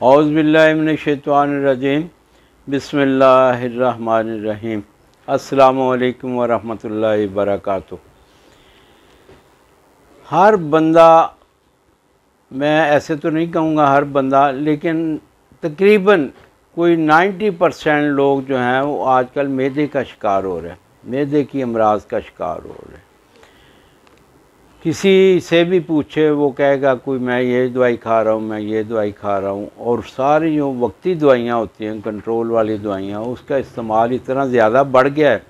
औज़ुबिल्लाहि मिनश्शैतानिर्रजीम बिस्मिल्लाहिर्रहमानिर्रहीम। अस्सलामु अलैकुम वरहमतुल्लाहि वबरकातुहू। हर बंदा, मैं ऐसे तो नहीं कहूँगा हर बंदा, लेकिन तकरीबन कोई 90% लोग जो हैं वो आजकल मैदे का शिकार हो रहे हैं, मैदे की अमराज का शिकार हो रहे हैं। किसी से भी पूछे वो कहेगा कोई मैं ये दवाई खा रहा हूँ, मैं ये दवाई खा रहा हूँ। और सारी जो वक्ती दवाइयाँ होती हैं, कंट्रोल वाली दवाइयाँ, उसका इस्तेमाल इतना ज़्यादा बढ़ गया है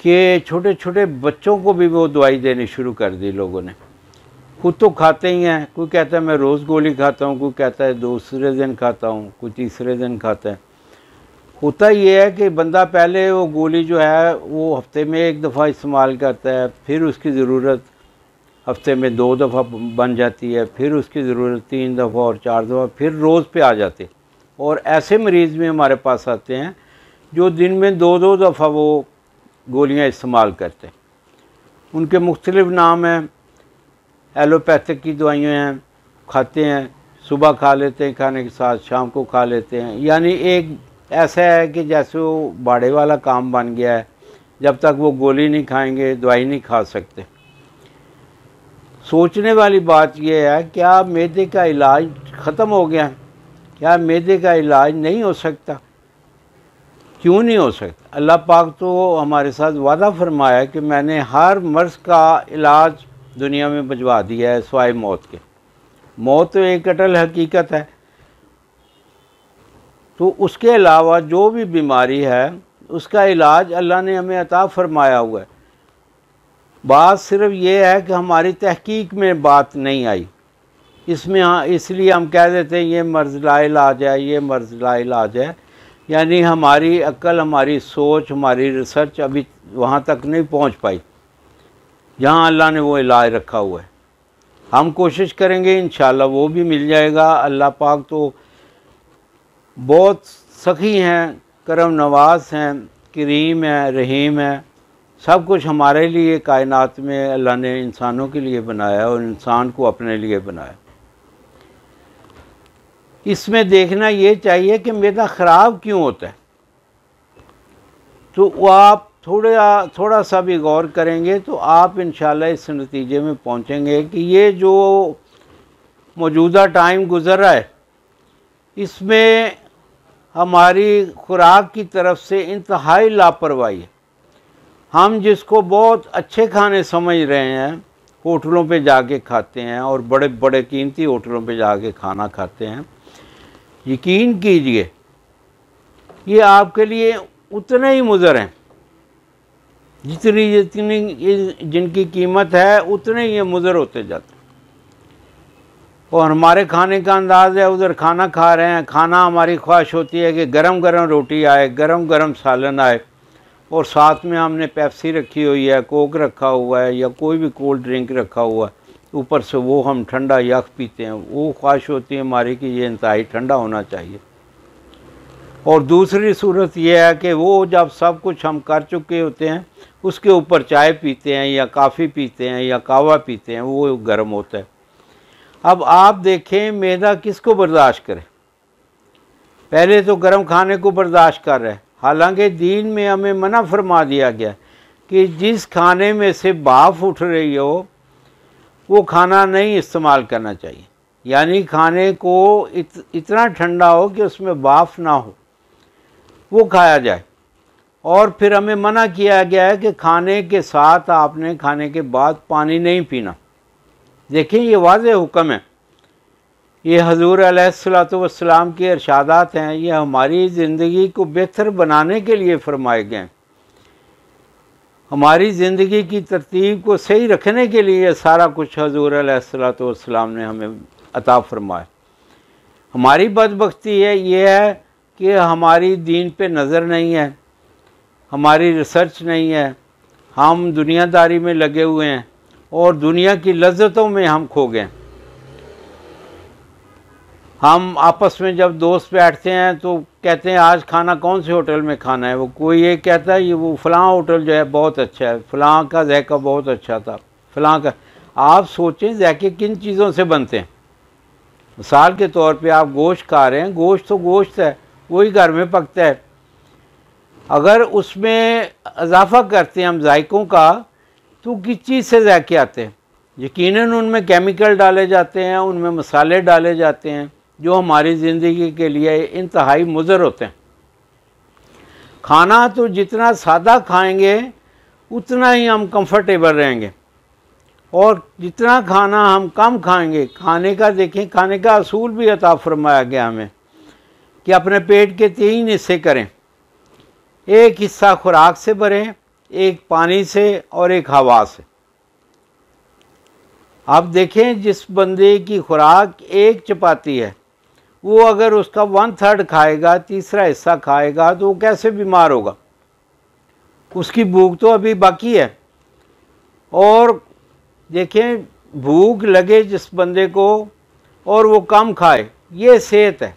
कि छोटे छोटे बच्चों को भी वो दवाई देनी शुरू कर दी लोगों ने। खुद तो खाते ही हैं, कोई कहता है मैं रोज़ गोली खाता हूँ, कोई कहता है दूसरे दिन खाता हूँ, कोई तीसरे दिन खाता है। होता ये है कि बंदा पहले वो गोली जो है वो हफ्ते में एक दफ़ा इस्तेमाल करता है, फिर उसकी ज़रूरत हफ्ते में 2 दफ़ा बन जाती है, फिर उसकी ज़रूरत 3 दफ़ा और 4 दफ़ा, फिर रोज़ पे आ जाते। और ऐसे मरीज़ भी हमारे पास आते हैं जो दिन में 2-2 दफ़ा वो गोलियां इस्तेमाल करते हैं। उनके मुख्तलिफ़ नाम हैं, एलोपैथिक की दवाइयाँ हैं, खाते हैं, सुबह खा लेते हैं, खाने के साथ शाम को खा लेते हैं। यानी एक ऐसा है कि जैसे वो बाड़े वाला काम बन गया है, जब तक वो गोली नहीं खाएंगे दवाई नहीं खा सकते। सोचने वाली बात यह है, क्या मैदे का इलाज ख़त्म हो गया? क्या मैदे का इलाज नहीं हो सकता? क्यों नहीं हो सकता? अल्लाह पाक तो हमारे साथ वादा फरमाया कि मैंने हर मर्ज़ का इलाज दुनिया में भिजवा दिया है सिवाय मौत के। मौत तो एक अटल हकीकत है, तो उसके अलावा जो भी बीमारी है उसका इलाज अल्लाह ने हमें अता फरमाया हुआ है। बात सिर्फ ये है कि हमारी तहकीक में बात नहीं आई इसमें। हाँ, इसलिए हम कह देते हैं ये मर्ज़ ला इलाज है, ये मर्ज़ ला इलाज है। यानी हमारी अक्ल, हमारी सोच, हमारी रिसर्च अभी वहाँ तक नहीं पहुँच पाई जहाँ अल्लाह ने वो इलाज रखा हुआ है। हम कोशिश करेंगे इंशाअल्लाह वो भी मिल जाएगा। अल्लाह पाक तो बहुत सखी हैं, करम नवाज हैं, करीम है, रहीम है। सब कुछ हमारे लिए कायनात में अल्लाह ने इंसानों के लिए बनाया और इंसान को अपने लिए बनाया। इसमें देखना ये चाहिए कि मैदा ख़राब क्यों होता है, तो वो आप थोड़ा सा भी गौर करेंगे तो आप इंशाल्लाह इस नतीजे में पहुंचेंगे कि ये जो मौजूदा टाइम गुज़र रहा है इसमें हमारी खुराक की तरफ से इंतहाई लापरवाही है। हम जिसको बहुत अच्छे खाने समझ रहे हैं होटलों पे जाके खाते हैं और बड़े बड़े कीमती होटलों पे जाके खाना खाते हैं। यकीन कीजिए ये आपके लिए उतने ही मुज़र हैं जितनी जिनकी कीमत है, उतने ही ये मुज़र होते जाते हैं। और हमारे खाने का अंदाज़ है, उधर खाना खा रहे हैं, खाना हमारी ख्वाहिश होती है कि गरम गरम रोटी आए, गरम गरम सालन आए, और साथ में हमने पेप्सी रखी हुई है, कोक रखा हुआ है या कोई भी कोल्ड ड्रिंक रखा हुआ है, ऊपर से वो हम ठंडा यख पीते हैं। वो ख्वाहिश होती है हमारी कि ये इंतहाई ठंडा होना चाहिए। और दूसरी सूरत यह है कि वो जब सब कुछ हम कर चुके होते हैं उसके ऊपर चाय पीते हैं या काफ़ी पीते हैं या कहवा पीते हैं, वो गर्म होता है। अब आप देखें मैदा किसको बर्दाश्त करे? पहले तो गर्म खाने को बर्दाश्त कर रहा है, हालांकि दीन में हमें मना फरमा दिया गया कि जिस खाने में से भाप उठ रही हो वो खाना नहीं इस्तेमाल करना चाहिए। यानी खाने को इतना ठंडा हो कि उसमें भाप ना हो वो खाया जाए। और फिर हमें मना किया गया है कि खाने के साथ आपने खाने के बाद पानी नहीं पीना। देखें ये वाज़ेह हुक्म है, ये हजूर अलैहिस्सलातु वस्सलाम के इरशादात हैं, ये हमारी ज़िंदगी को बेहतर बनाने के लिए फरमाए गए हैं। हमारी ज़िंदगी की तरतीब को सही रखने के लिए सारा कुछ हजूर अलैहिस्सलातु वस्सलाम ने हमें अता फरमाया। हमारी बदबख्ती है ये है कि हमारी दीन पे नज़र नहीं है, हमारी रिसर्च नहीं है, हम दुनियादारी में लगे हुए हैं और दुनिया की लज्जतों में हम खो गए। हम आपस में जब दोस्त बैठते हैं तो कहते हैं आज खाना कौन से होटल में खाना है। वो कोई ये कहता है ये वो फ़लाँ होटल जो है बहुत अच्छा है, फ़लाँ का ज़ायका बहुत अच्छा था, फ़लाँ का। आप सोचें ज़ायके किन चीज़ों से बनते हैं? मिसाल के तौर पे आप गोश्त खा रहे हैं, गोश्त तो गोश्त है, वही घर में पकता है। अगर उसमें इजाफ़ा करते हैं हम जायकों का, तो किस चीज़ से जायके आते हैं? यकीनन उनमें केमिकल डाले जाते हैं, उनमें मसाले डाले जाते हैं जो हमारी ज़िंदगी के लिए इंतहाई मुज़र होते हैं। खाना तो जितना सादा खाएंगे उतना ही हम कंफर्टेबल रहेंगे, और जितना खाना हम कम खाएंगे, खाने का देखें, खाने का असूल भी अता फरमाया गया हमें कि अपने पेट के 3 हिस्से करें। एक हिस्सा खुराक से भरें, एक पानी से और एक हवा से। आप देखें, जिस बंदे की खुराक एक चपाती है, वो अगर उसका 1/3 खाएगा, तीसरा हिस्सा खाएगा, तो वो कैसे बीमार होगा? उसकी भूख तो अभी बाकी है। और देखें, भूख लगे जिस बंदे को और वो कम खाए, ये सेहत है,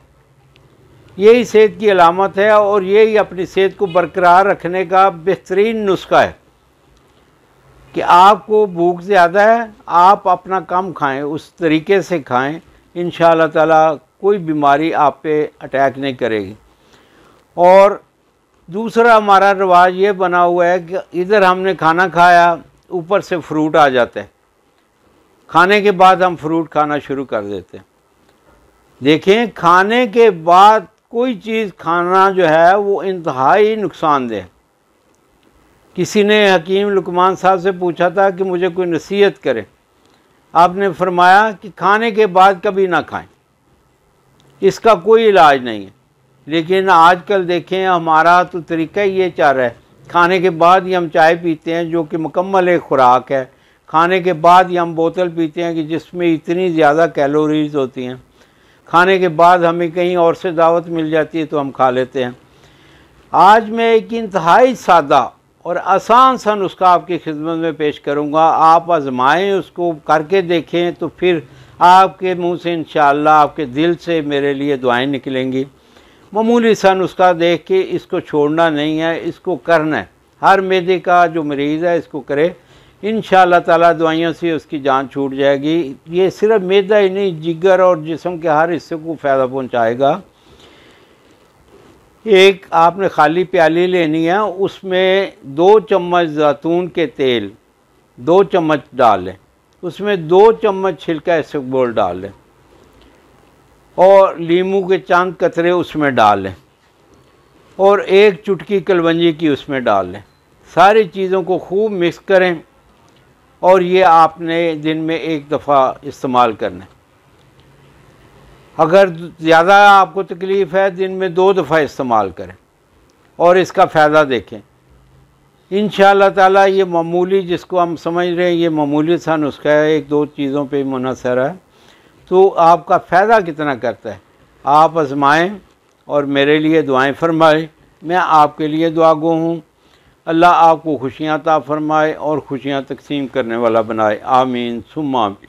यही सेहत की अलामत है, और यही अपनी सेहत को बरकरार रखने का बेहतरीन नुस्खा है कि आपको भूख ज़्यादा है, आप अपना कम खाएं, उस तरीके से खाएं, इंशाअल्लाह ताला कोई बीमारी आप पे अटैक नहीं करेगी। और दूसरा हमारा रिवाज ये बना हुआ है कि इधर हमने खाना खाया, ऊपर से फ्रूट आ जाता है, खाने के बाद हम फ्रूट खाना शुरू कर देते हैं। देखें, खाने के बाद कोई चीज़ खाना जो है वो इंतहाई नुकसानदेह। किसी ने हकीम लुकमान साहब से पूछा था कि मुझे कोई नसीहत करे। आपने फरमाया कि खाने के बाद कभी ना खाएं, इसका कोई इलाज नहीं है। लेकिन आजकल देखें, हमारा तो तरीका ही ये चल रहा है, खाने के बाद ही हम चाय पीते हैं जो कि मुकम्मल एक खुराक है। खाने के बाद ही हम बोतल पीते हैं कि जिसमें इतनी ज़्यादा कैलोरीज़ होती हैं। खाने के बाद हमें कहीं और से दावत मिल जाती है तो हम खा लेते हैं। आज मैं एक इंतहाई सादा और आसान सा नुस्खा आपकी खिदमत में पेश करूँगा। आप आजमाएँ, उसको करके देखें, तो फिर आपके मुंह से इंशाअल्लाह, आपके दिल से मेरे लिए दुआएं निकलेंगी। मामूली सा नुस्खा देख के इसको छोड़ना नहीं है, इसको करना है। हर मैदे का जो मरीज़ है इसको करे, इंशाअल्लाह ताला दवाइयों से उसकी जान छूट जाएगी। ये सिर्फ मैदा ही नहीं, जिगर और जिस्म के हर हिस्से को फ़ायदा पहुंचाएगा। एक आपने खाली प्याली लेनी है, उसमें 2 चम्मच ज़ैतून के तेल 2 चम्मच डाल लें, उसमें 2 चम्मच छिलका इसबगोल डाल लें, और लीमू के चंद कतरे उसमें डाल लें, और 1 चुटकी कलवंजी की उसमें डाल लें। सारी चीज़ों को खूब मिक्स करें, और ये आपने दिन में 1 दफ़ा इस्तेमाल करना है। अगर ज़्यादा आपको तकलीफ़ है, दिन में 2 दफ़ा इस्तेमाल करें और इसका फ़ायदा देखें। इंशाअल्लाह ताला ये मामूली, जिसको हम समझ रहे हैं ये मामूली सा नुस्खा है, 1-2 चीज़ों पे मुनहसर है, तो आपका फ़ायदा कितना करता है। आप आज़माएँ और मेरे लिए दुआएं फरमाएं। मैं आपके लिए दुआगो हूँ। अल्लाह आपको खुशियाँ अता फरमाए और खुशियाँ तकसीम करने वाला बनाए। आमीन सुम्मा आमीन।